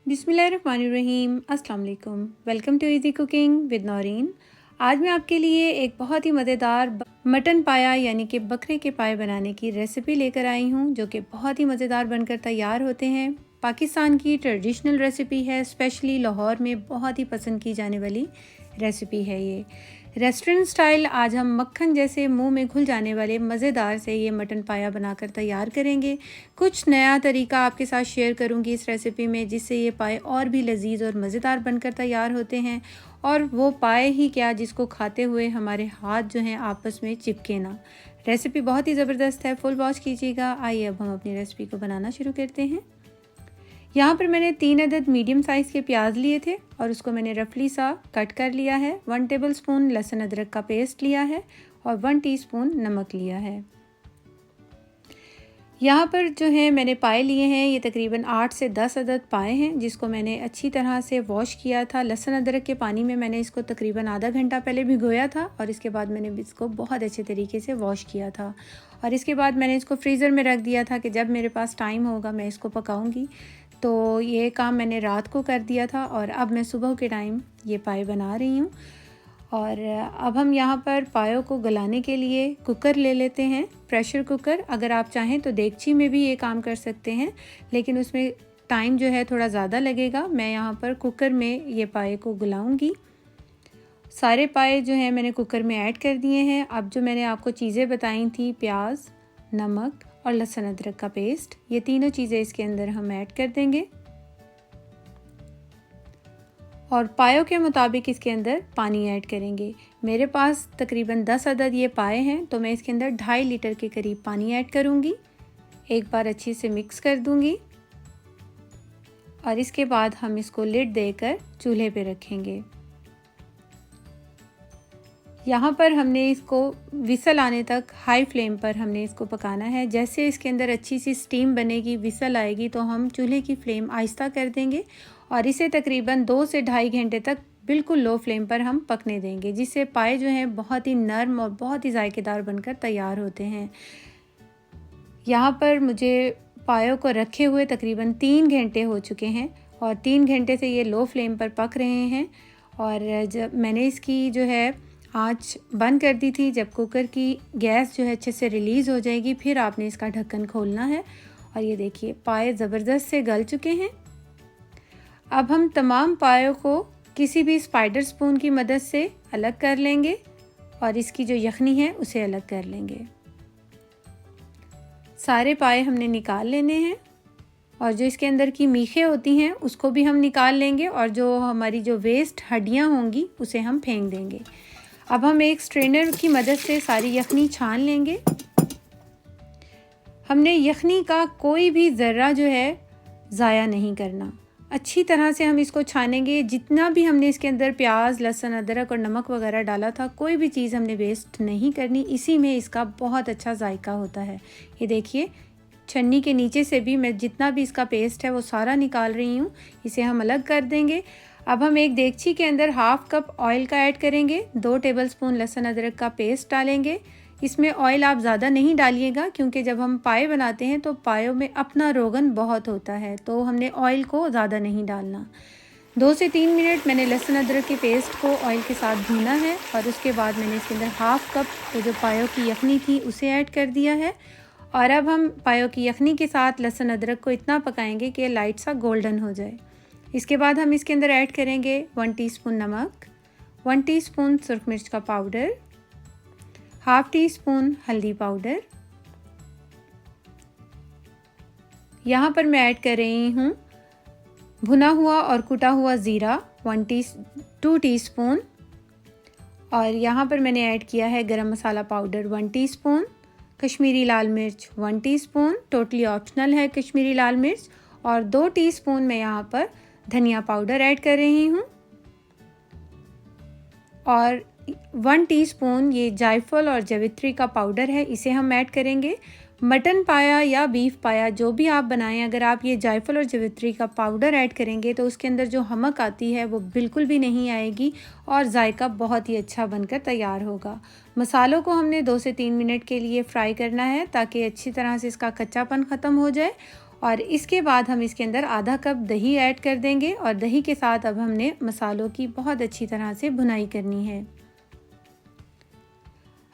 बिस्मिल्लाहिर्रहमानिर्रहीम। अस्सलाम वालेकुम। Welcome to easy cooking with Naureen. आज मैं आपके लिए एक बहुत ही मज़ेदार मटन पाया यानी कि बकरे के पाए बनाने की रेसिपी लेकर आई हूँ, जो कि बहुत ही मज़ेदार बनकर तैयार होते हैं। पाकिस्तान की ट्रेडिशनल रेसिपी है, स्पेशली लाहौर में बहुत ही पसंद की जाने वाली रेसिपी है ये। रेस्टोरेंट स्टाइल आज हम मक्खन जैसे मुंह में घुल जाने वाले मज़ेदार से ये मटन पाया बनाकर तैयार करेंगे। कुछ नया तरीका आपके साथ शेयर करूंगी इस रेसिपी में, जिससे ये पाए और भी लजीज और मज़ेदार बनकर तैयार होते हैं। और वो पाए ही क्या, जिसको खाते हुए हमारे हाथ जो हैं आपस में चिपके ना। रेसिपी बहुत ही ज़बरदस्त है, फुल वॉच कीजिएगा। आइए अब हम अपनी रेसिपी को बनाना शुरू करते हैं। यहाँ पर मैंने 3 अदद मीडियम साइज़ के प्याज लिए थे और उसको मैंने रफली सा कट कर लिया है। 1 टेबलस्पून लहसुन अदरक का पेस्ट लिया है और 1 टीस्पून नमक लिया है। यहाँ पर जो है मैंने पाए लिए हैं, ये तकरीबन 8 से 10 अदद पाए हैं, जिसको मैंने अच्छी तरह से वॉश किया था। लहसुन अदरक के पानी में मैंने इसको तकरीबन आधा घंटा पहले भिगोया था और इसके बाद मैंने इसको बहुत अच्छे तरीके से वॉश किया था। और इसके बाद मैंने इसको फ्रीज़र में रख दिया था कि जब मेरे पास टाइम होगा मैं इसको पकाऊंगी। तो ये काम मैंने रात को कर दिया था और अब मैं सुबह के टाइम ये पाए बना रही हूँ। और अब हम यहाँ पर पायों को गलाने के लिए कुकर ले लेते हैं, प्रेशर कुकर। अगर आप चाहें तो देगची में भी ये काम कर सकते हैं, लेकिन उसमें टाइम जो है थोड़ा ज़्यादा लगेगा। मैं यहाँ पर कुकर में ये पाए को गलाऊंगी। सारे पाए जो हैं मैंने कुकर में ऐड कर दिए हैं। अब जो मैंने आपको चीज़ें बताई थी, प्याज, नमक और लहसुन अदरक का पेस्ट, ये तीनों चीज़ें इसके अंदर हम ऐड कर देंगे। और पायों के मुताबिक इसके अंदर पानी ऐड करेंगे। मेरे पास तकरीबन 10 अदद ये पाए हैं, तो मैं इसके अंदर 2.5 लीटर के करीब पानी ऐड करूँगी। एक बार अच्छे से मिक्स कर दूँगी और इसके बाद हम इसको लिड देकर चूल्हे पे रखेंगे। यहाँ पर हमने इसको विसल आने तक हाई फ्लेम पर हमने इसको पकाना है। जैसे इसके अंदर अच्छी सी स्टीम बनेगी, विसल आएगी, तो हम चूल्हे की फ्लेम आहिस्ता कर देंगे और इसे तकरीबन 2 से 2.5 घंटे तक बिल्कुल लो फ्लेम पर हम पकने देंगे, जिससे पाए जो हैं बहुत ही नरम और बहुत ही जायकेदार बनकर तैयार होते हैं। यहाँ पर मुझे पायों को रखे हुए तकरीबन 3 घंटे हो चुके हैं और 3 घंटे से ये लो फ्लेम पर पक रहे हैं। और जब मैंने इसकी जो है आँच बंद कर दी थी, जब कुकर की गैस जो है अच्छे से रिलीज़ हो जाएगी, फिर आपने इसका ढक्कन खोलना है। और ये देखिए पाए ज़बरदस्त से गल चुके हैं। अब हम तमाम पायों को किसी भी स्पाइडर स्पून की मदद से अलग कर लेंगे और इसकी जो यखनी है उसे अलग कर लेंगे। सारे पाए हमने निकाल लेने हैं और जो इसके अंदर की मीखे होती हैं उसको भी हम निकाल लेंगे और जो हमारी जो वेस्ट हड्डियां होंगी उसे हम फेंक देंगे। अब हम एक स्ट्रेनर की मदद से सारी यखनी छान लेंगे। हमने यखनी का कोई भी ज़र्रा जो है ज़ाया नहीं करना। अच्छी तरह से हम इसको छानेंगे। जितना भी हमने इसके अंदर प्याज, लहसुन, अदरक और नमक वगैरह डाला था, कोई भी चीज़ हमने वेस्ट नहीं करनी। इसी में इसका बहुत अच्छा जायका होता है। ये देखिए छन्नी के नीचे से भी मैं जितना भी इसका पेस्ट है वो सारा निकाल रही हूँ। इसे हम अलग कर देंगे। अब हम एक देगची के अंदर 1/2 कप ऑयल का ऐड करेंगे। 2 टेबलस्पून लहसुन अदरक का पेस्ट डालेंगे। इसमें ऑयल आप ज़्यादा नहीं डालिएगा, क्योंकि जब हम पाए बनाते हैं तो पायों में अपना रोगन बहुत होता है, तो हमने ऑयल को ज़्यादा नहीं डालना। 2 से 3 मिनट मैंने लहसुन अदरक के पेस्ट को ऑयल के साथ भूना है और उसके बाद मैंने इसके अंदर 1/2 कप तो जो पायों की यखनी थी उसे ऐड कर दिया है। और अब हम पायों की यखनी के साथ लहसुन अदरक को इतना पकाएंगे कि लाइट सा गोल्डन हो जाए। इसके बाद हम इसके अंदर ऐड करेंगे 1 टीस्पून नमक, 1 टीस्पून सुरख मिर्च का पाउडर, 1/2 टीस्पून हल्दी पाउडर। यहाँ पर मैं ऐड कर रही हूँ भुना हुआ और कुटा हुआ ज़ीरा 2 टीस्पून। और यहाँ पर मैंने ऐड किया है गरम मसाला पाउडर 1 टीस्पून, कश्मीरी लाल मिर्च 1 टीस्पून, टोटली ऑप्शनल है कश्मीरी लाल मिर्च। और 2 टीस्पून मैं यहाँ पर धनिया पाउडर ऐड कर रही हूँ और 1 टीस्पून ये जायफल और जवित्री का पाउडर है, इसे हम ऐड करेंगे। मटन पाया या बीफ पाया जो भी आप बनाएं, अगर आप ये जायफल और जवित्री का पाउडर ऐड करेंगे तो उसके अंदर जो हमक आती है वो बिल्कुल भी नहीं आएगी और जायका बहुत ही अच्छा बनकर तैयार होगा। मसालों को हमने 2 से 3 मिनट के लिए फ्राई करना है ताकि अच्छी तरह से इसका कच्चापन ख़त्म हो जाए और इसके बाद हम इसके अंदर आधा कप दही ऐड कर देंगे और दही के साथ अब हमने मसालों की बहुत अच्छी तरह से भुनाई करनी है।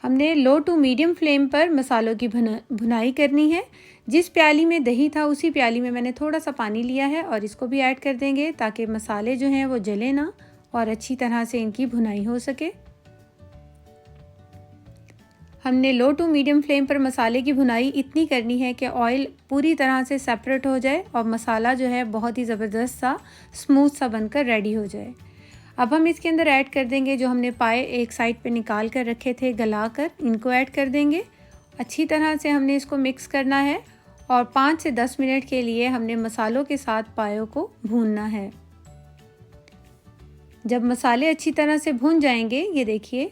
हमने लो टू मीडियम फ्लेम पर मसालों की भुनाई करनी है। जिस प्याली में दही था उसी प्याली में मैंने थोड़ा सा पानी लिया है और इसको भी ऐड कर देंगे ताकि मसाले जो हैं वो जले ना और अच्छी तरह से इनकी भुनाई हो सके। हमने लो टू मीडियम फ्लेम पर मसाले की भुनाई इतनी करनी है कि ऑयल पूरी तरह से सेपरेट हो जाए और मसाला जो है बहुत ही ज़बरदस्त सा स्मूथ सा बनकर रेडी हो जाए। अब हम इसके अंदर ऐड कर देंगे जो हमने पाए एक साइड पे निकाल कर रखे थे गला कर, इनको ऐड कर देंगे। अच्छी तरह से हमने इसको मिक्स करना है और 5 से 10 मिनट के लिए हमने मसालों के साथ पायों को भूनना है। जब मसाले अच्छी तरह से भून जाएंगे, ये देखिए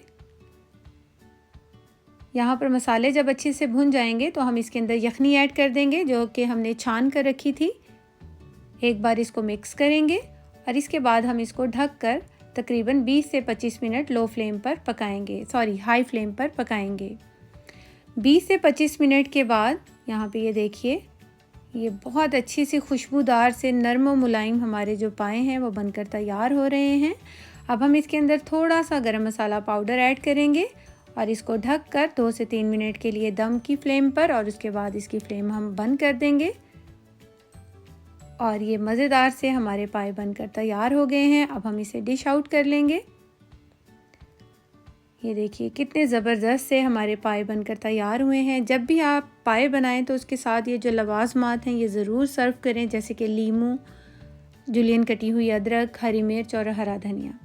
यहाँ पर मसाले जब अच्छे से भुन जाएंगे तो हम इसके अंदर यखनी ऐड कर देंगे जो कि हमने छान कर रखी थी। एक बार इसको मिक्स करेंगे और इसके बाद हम इसको ढक कर तकरीबन 20 से 25 मिनट लो फ्लेम पर पकाएंगे, हाई फ्लेम पर पकाएंगे। 20 से 25 मिनट के बाद यहाँ पे ये देखिए ये बहुत अच्छी सी खुशबूदार से नरम और मुलायम हमारे जो पाए हैं वो बनकर तैयार हो रहे हैं। अब हम इसके अंदर थोड़ा सा गरम मसाला पाउडर ऐड करेंगे और इसको ढक कर 2 से 3 मिनट के लिए दम की फ्लेम पर और उसके बाद इसकी फ्लेम हम बंद कर देंगे। और ये मज़ेदार से हमारे पाए बनकर तैयार हो गए हैं। अब हम इसे डिश आउट कर लेंगे। ये देखिए कितने ज़बरदस्त से हमारे पाए बनकर तैयार हुए हैं। जब भी आप पाए बनाएं तो उसके साथ ये जो लवाजमात हैं ये ज़रूर सर्व करें, जैसे कि लीमू, जुलियन कटी हुई अदरक, हरी मिर्च और हरा धनिया।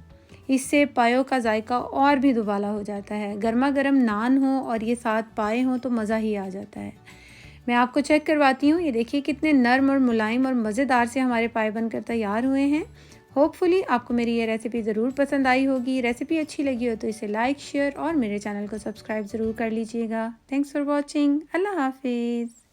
इससे पायों का जायका और भी दुबाला हो जाता है। गर्मा गर्म नान हो और ये साथ पाए हों तो मज़ा ही आ जाता है। मैं आपको चेक करवाती हूँ। ये देखिए कितने नरम और मुलायम और मज़ेदार से हमारे पाए बनकर तैयार हुए हैं। होपफुली आपको मेरी ये रेसिपी ज़रूर पसंद आई होगी। रेसिपी अच्छी लगी हो तो इसे लाइक, शेयर और मेरे चैनल को सब्सक्राइब ज़रूर कर लीजिएगा। Thanks for watching. अल्लाह हाफिज़।